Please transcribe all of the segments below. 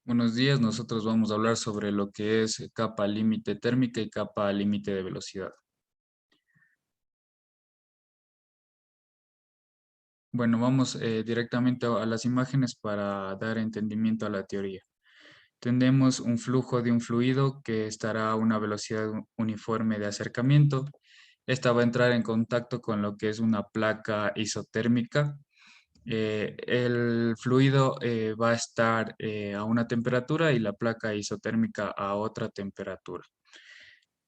Buenos días, nosotros vamos a hablar sobre lo que es capa límite térmica y capa límite de velocidad. Bueno, vamos directamente a las imágenes para dar entendimiento a la teoría. Tenemos un flujo de un fluido que estará a una velocidad uniforme de acercamiento. Esta va a entrar en contacto con lo que es una placa isotérmica. El fluido va a estar a una temperatura y la placa isotérmica a otra temperatura.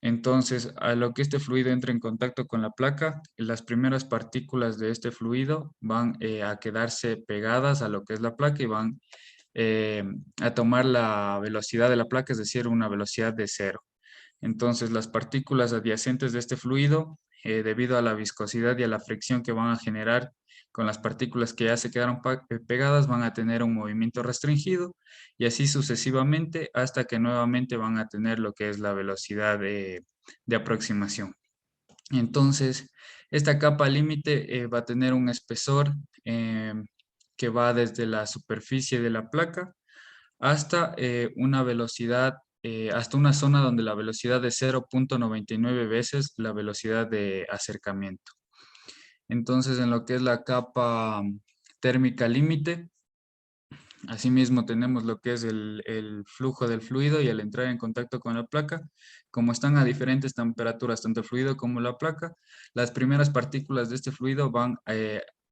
Entonces, a lo que este fluido entre en contacto con la placa, las primeras partículas de este fluido van a quedarse pegadas a lo que es la placa y van eh, a tomar la velocidad de la placa, es decir, una velocidad de cero. Entonces, las partículas adyacentes de este fluido, debido a la viscosidad y a la fricción que van a generar con las partículas que ya se quedaron pegadas, van a tener un movimiento restringido y así sucesivamente hasta que nuevamente van a tener lo que es la velocidad de aproximación. Entonces, esta capa límite va a tener un espesor que va desde la superficie de la placa hasta una velocidad, hasta una zona donde la velocidad es 0.99 veces la velocidad de acercamiento. Entonces, en lo que es la capa térmica límite, asimismo tenemos lo que es el flujo del fluido y al entrar en contacto con la placa, como están a diferentes temperaturas, tanto el fluido como la placa, las primeras partículas de este fluido van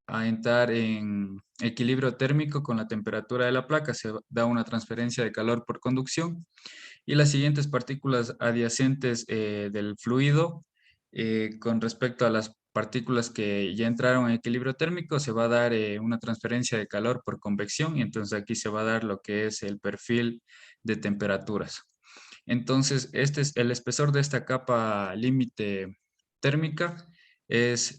a entrar en equilibrio térmico con la temperatura de la placa, se da una transferencia de calor por conducción y las siguientes partículas adyacentes del fluido con respecto a las partículas que ya entraron en equilibrio térmico, se va a dar una transferencia de calor por convección y entonces aquí se va a dar lo que es el perfil de temperaturas. Entonces, este es el espesor de esta capa límite térmica, es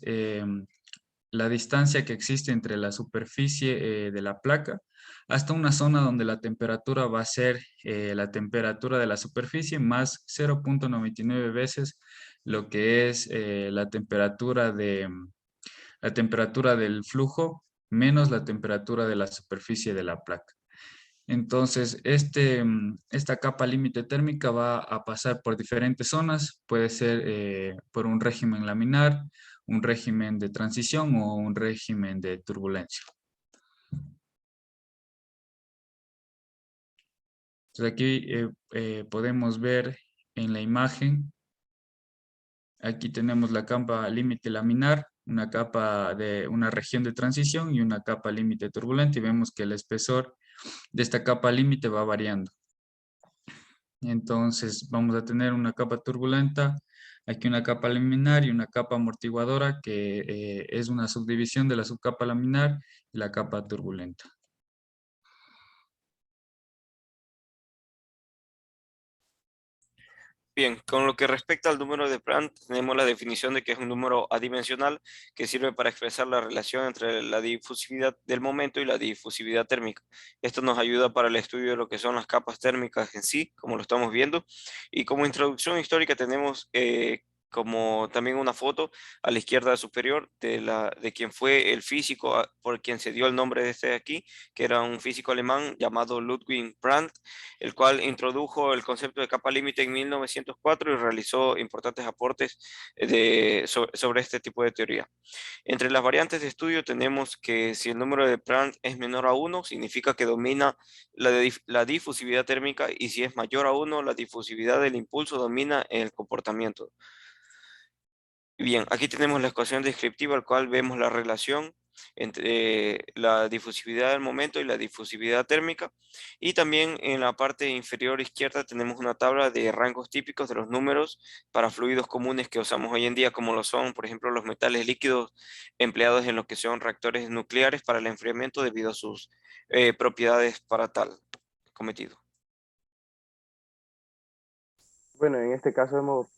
la distancia que existe entre la superficie de la placa hasta una zona donde la temperatura va a ser la temperatura de la superficie más 0.99 veces lo que es la temperatura del flujo menos la temperatura de la superficie de la placa. Entonces, esta capa límite térmica va a pasar por diferentes zonas, puede ser por un régimen laminar, un régimen de transición o un régimen de turbulencia. Entonces, aquí podemos ver en la imagen, aquí tenemos la capa límite laminar, una capa de una región de transición y una capa límite turbulenta y vemos que el espesor de esta capa límite va variando. Entonces vamos a tener una capa turbulenta, aquí una capa laminar y una capa amortiguadora que es una subdivisión de la subcapa laminar y la capa turbulenta. Bien, con lo que respecta al número de Prandtl, tenemos la definición de que es un número adimensional que sirve para expresar la relación entre la difusividad del momento y la difusividad térmica. Esto nos ayuda para el estudio de lo que son las capas térmicas en sí, como lo estamos viendo. Y como introducción histórica tenemos como también una foto a la izquierda superior de quien fue el físico por quien se dio el nombre de este de aquí, que era un físico alemán llamado Ludwig Prandtl, el cual introdujo el concepto de capa límite en 1904 y realizó importantes aportes sobre este tipo de teoría. Entre las variantes de estudio tenemos que si el número de Prandtl es menor a 1, significa que domina la difusividad térmica, y si es mayor a 1, la difusividad del impulso domina el comportamiento. Bien, aquí tenemos la ecuación descriptiva, al cual vemos la relación entre la difusividad del momento y la difusividad térmica. Y también en la parte inferior izquierda tenemos una tabla de rangos típicos de los números para fluidos comunes que usamos hoy en día, como lo son, por ejemplo, los metales líquidos empleados en lo que son reactores nucleares para el enfriamiento debido a sus propiedades para tal cometido. Bueno, en este caso hemos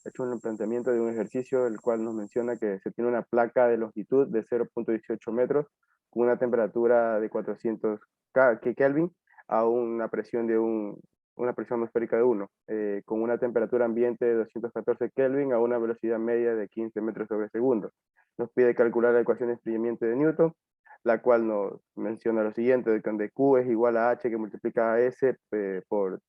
hecho un planteamiento de un ejercicio el cual nos menciona que se tiene una placa de longitud de 0.18 metros con una temperatura de 400 Kelvin a una presión de una presión atmosférica de 1, con una temperatura ambiente de 214 Kelvin a una velocidad media de 15 metros sobre segundo. Nos pide calcular la ecuación de enfriamiento de Newton. la cual nos menciona lo siguiente, de donde Q es igual a H que multiplica a S por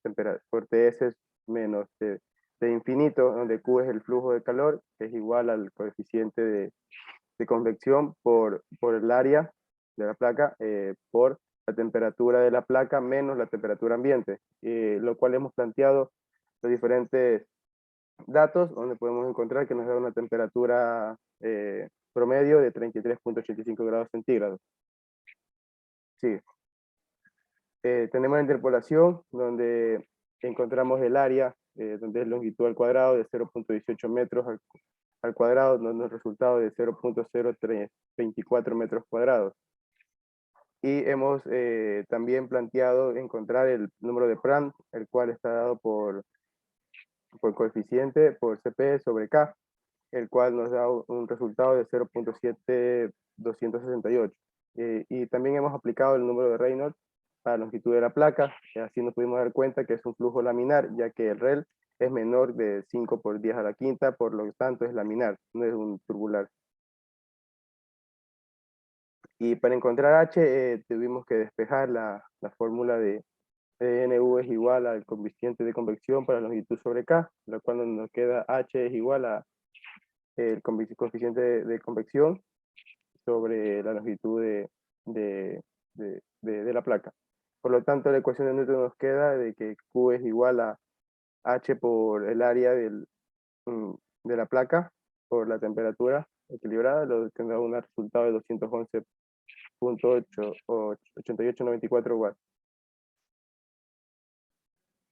TS menos T infinito, donde Q es el flujo de calor, que es igual al coeficiente de convección por el área de la placa, por la temperatura de la placa menos la temperatura ambiente, lo cual hemos planteado los diferentes datos, donde podemos encontrar que nos da una temperatura promedio de 33.85 grados centígrados. Sí. Tenemos la interpolación, donde encontramos el área, donde es longitud al cuadrado de 0.18 metros al cuadrado, donde el resultado de 0.0324 metros cuadrados. Y hemos también planteado encontrar el número de Prandtl, el cual está dado por coeficiente, por CP sobre K, el cual nos da un resultado de 0.7268. Y también hemos aplicado el número de Reynolds para la longitud de la placa, y así nos pudimos dar cuenta que es un flujo laminar, ya que el REL es menor de 5 por 10 a la quinta, por lo tanto es laminar, no es un turbular. Y para encontrar H tuvimos que despejar la fórmula de NU es igual al coeficiente de convección para longitud sobre K, la cual nos queda H es igual a el coeficiente de convección sobre la longitud de la placa. Por lo tanto, la ecuación de Newton nos queda de que Q es igual a H por el área de la placa por la temperatura equilibrada, lo que da un resultado de 211.8894 watts.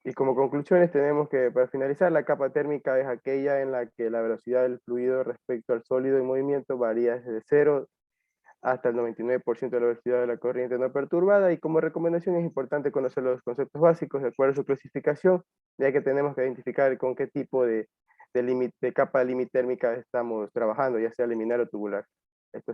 Y como conclusiones tenemos que, para finalizar, la capa térmica es aquella en la que la velocidad del fluido respecto al sólido en movimiento varía desde 0 hasta el 99% de la velocidad de la corriente no perturbada, y como recomendación es importante conocer los conceptos básicos de acuerdo a su clasificación, ya que tenemos que identificar con qué tipo de capa límite térmica estamos trabajando, ya sea laminar o tubular.